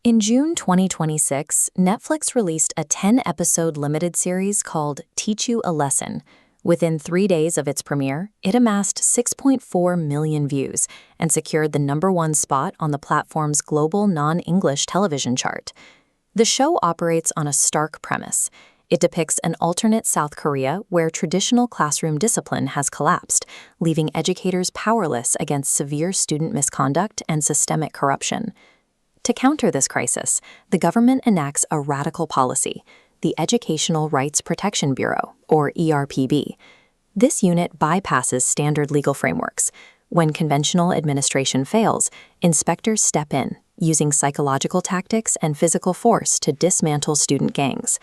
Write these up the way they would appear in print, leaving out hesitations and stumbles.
In June 2026, Netflix released a 10-episode limited series called Teach You a Lesson. Within 3 days of its premiere, it amassed 6.4 million views and secured the #1 spot on the platform's global non-English television chart. The show operates on a stark premise. It depicts an alternate South Korea where traditional classroom discipline has collapsed, leaving educators powerless against severe student misconduct and systemic corruption. To counter this crisis, the government enacts a radical policy, the Educational Rights Protection Bureau, or ERPB. This unit bypasses standard legal frameworks. When conventional administration fails, inspectors step in, using psychological tactics and physical force to dismantle student gangs.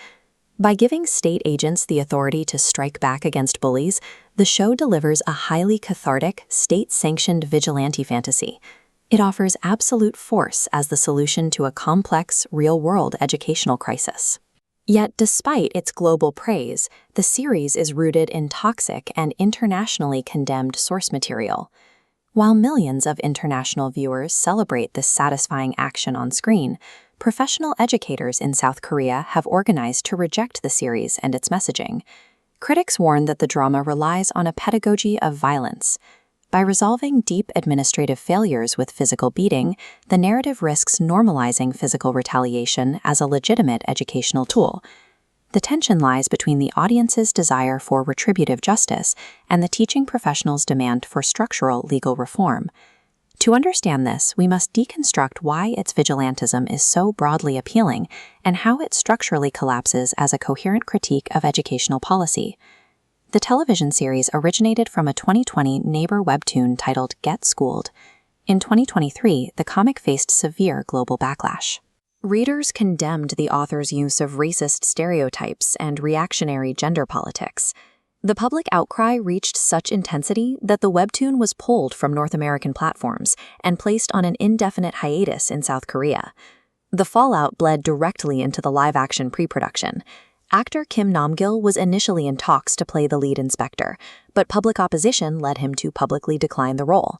By giving state agents the authority to strike back against bullies, the show delivers a highly cathartic, state-sanctioned vigilante fantasy. It offers absolute force as the solution to a complex, real-world educational crisis. Yet, despite its global praise, the series is rooted in toxic and internationally condemned source material. While millions of international viewers celebrate this satisfying action on screen, professional educators in South Korea have organized to reject the series and its messaging. Critics warn that the drama relies on a pedagogy of violence. By resolving deep administrative failures with physical beating, the narrative risks normalizing physical retaliation as a legitimate educational tool. The tension lies between the audience's desire for retributive justice and the teaching professionals' demand for structural legal reform. To understand this, we must deconstruct why its vigilantism is so broadly appealing and how it structurally collapses as a coherent critique of educational policy. The television series originated from a 2020 Neighbor webtoon titled Get Schooled. In 2023, the comic faced severe global backlash. Readers condemned the author's use of racist stereotypes and reactionary gender politics. The public outcry reached such intensity that the webtoon was pulled from North American platforms and placed on an indefinite hiatus in South Korea. The fallout bled directly into the live-action pre-production. Actor Kim Namgil was initially in talks to play the lead inspector, but public opposition led him to publicly decline the role.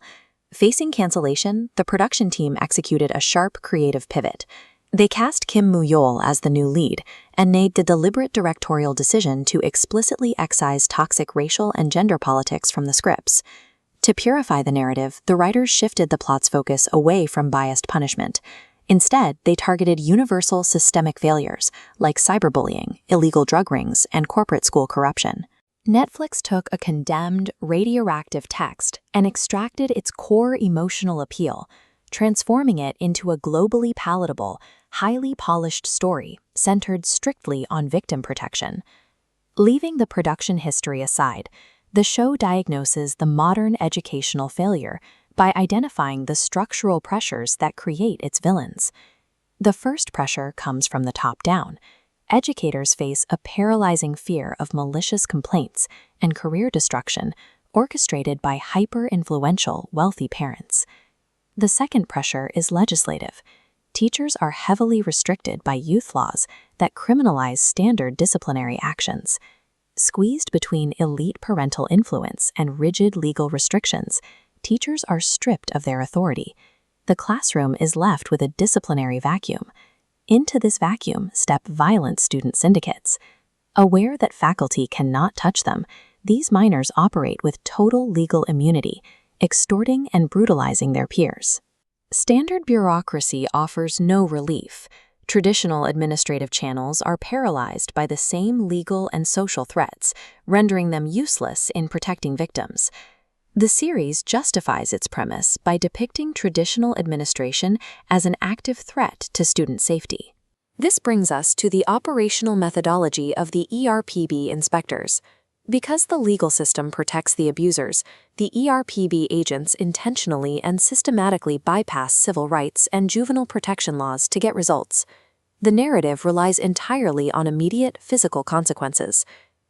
Facing cancellation, the production team executed a sharp creative pivot. They cast Kim Moo-yeol as the new lead and made the deliberate directorial decision to explicitly excise toxic racial and gender politics from the scripts. To purify the narrative, the writers shifted the plot's focus away from biased punishment. Instead, they targeted universal systemic failures like cyberbullying, illegal drug rings, and corporate school corruption. Netflix took a condemned, radioactive text and extracted its core emotional appeal, transforming it into a globally palatable, highly polished story centered strictly on victim protection. Leaving the production history aside, the show diagnoses the modern educational failure by identifying the structural pressures that create its villains. The first pressure comes from the top down. Educators face a paralyzing fear of malicious complaints and career destruction orchestrated by hyper-influential, wealthy parents. The second pressure is legislative. Teachers are heavily restricted by youth laws that criminalize standard disciplinary actions. Squeezed between elite parental influence and rigid legal restrictions, teachers are stripped of their authority. The classroom is left with a disciplinary vacuum. Into this vacuum step violent student syndicates. Aware that faculty cannot touch them, these minors operate with total legal immunity, extorting and brutalizing their peers. Standard bureaucracy offers no relief. Traditional administrative channels are paralyzed by the same legal and social threats, rendering them useless in protecting victims. The series justifies its premise by depicting traditional administration as an active threat to student safety. This brings us to the operational methodology of the ERPB inspectors. Because the legal system protects the abusers, the ERPB agents intentionally and systematically bypass civil rights and juvenile protection laws to get results. The narrative relies entirely on immediate physical consequences.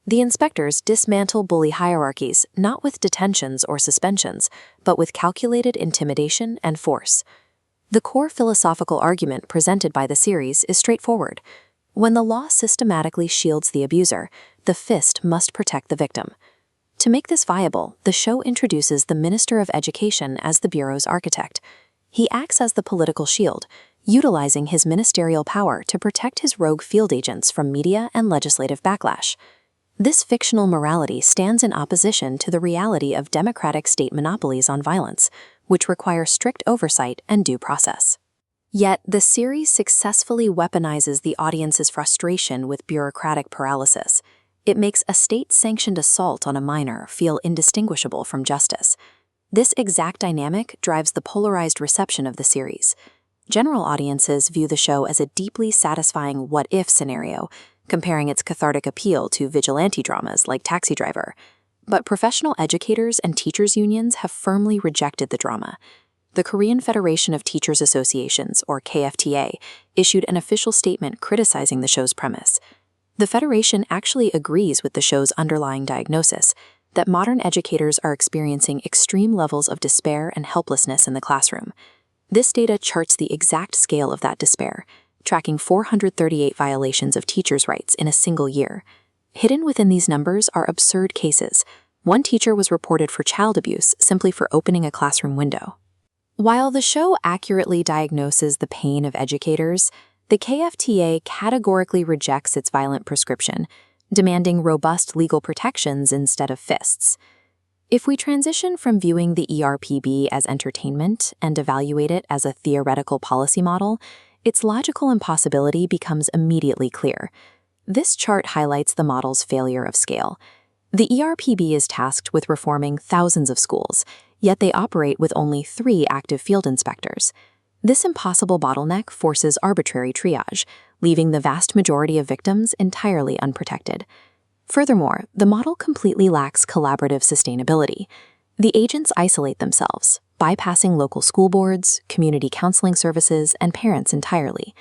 The inspectors dismantle bully hierarchies not with detentions or suspensions, but with calculated intimidation and force. The core philosophical argument presented by the series is straightforward. When the law systematically shields the abuser, the fist must protect the victim. To make this viable, the show introduces the Minister of Education as the Bureau's architect. He acts as the political shield, utilizing his ministerial power to protect his rogue field agents from media and legislative backlash. This fictional morality stands in opposition to the reality of democratic state monopolies on violence, which require strict oversight and due process. Yet, the series successfully weaponizes the audience's frustration with bureaucratic paralysis. It makes a state-sanctioned assault on a minor feel indistinguishable from justice. This exact dynamic drives the polarized reception of the series. General audiences view the show as a deeply satisfying what-if scenario, comparing its cathartic appeal to vigilante dramas like Taxi Driver. But professional educators and teachers' unions have firmly rejected the drama. The Korean Federation of Teachers Associations, or KFTA, issued an official statement criticizing the show's premise. The federation actually agrees with the show's underlying diagnosis, that modern educators are experiencing extreme levels of despair and helplessness in the classroom. This data charts the exact scale of that despair, tracking 438 violations of teachers' rights in a single year. Hidden within these numbers are absurd cases. One teacher was reported for child abuse simply for opening a classroom window. While the show accurately diagnoses the pain of educators, the KFTA categorically rejects its violent prescription, demanding robust legal protections instead of fists. If we transition from viewing the ERPB as entertainment and evaluate it as a theoretical policy model, its logical impossibility becomes immediately clear. This chart highlights the model's failure of scale. The ERPB is tasked with reforming thousands of schools, yet they operate with only 3 active field inspectors. This impossible bottleneck forces arbitrary triage, leaving the vast majority of victims entirely unprotected. Furthermore, the model completely lacks collaborative sustainability. The agents isolate themselves, bypassing local school boards, community counseling services, and parents entirely.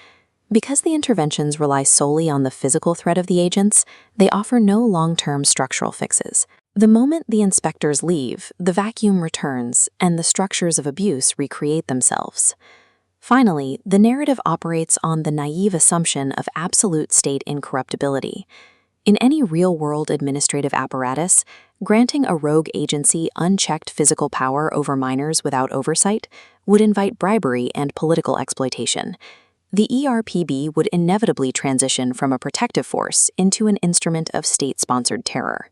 Because the interventions rely solely on the physical threat of the agents, they offer no long-term structural fixes. The moment the inspectors leave, the vacuum returns, and the structures of abuse recreate themselves. Finally, the narrative operates on the naive assumption of absolute state incorruptibility. In any real-world administrative apparatus, granting a rogue agency unchecked physical power over minors without oversight would invite bribery and political exploitation. The ERPB would inevitably transition from a protective force into an instrument of state-sponsored terror.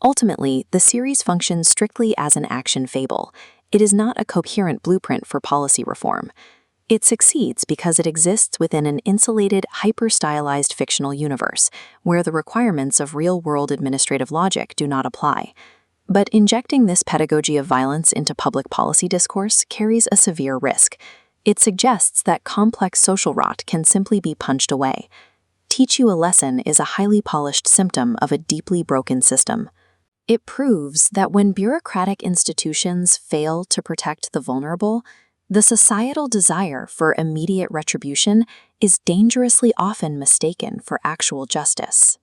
Ultimately, the series functions strictly as an action fable. It is not a coherent blueprint for policy reform. It succeeds because it exists within an insulated, hyper-stylized fictional universe, where the requirements of real-world administrative logic do not apply. But injecting this pedagogy of violence into public policy discourse carries a severe risk. It suggests that complex social rot can simply be punched away. Teach You a Lesson is a highly polished symptom of a deeply broken system. It proves that when bureaucratic institutions fail to protect the vulnerable, the societal desire for immediate retribution is dangerously often mistaken for actual justice.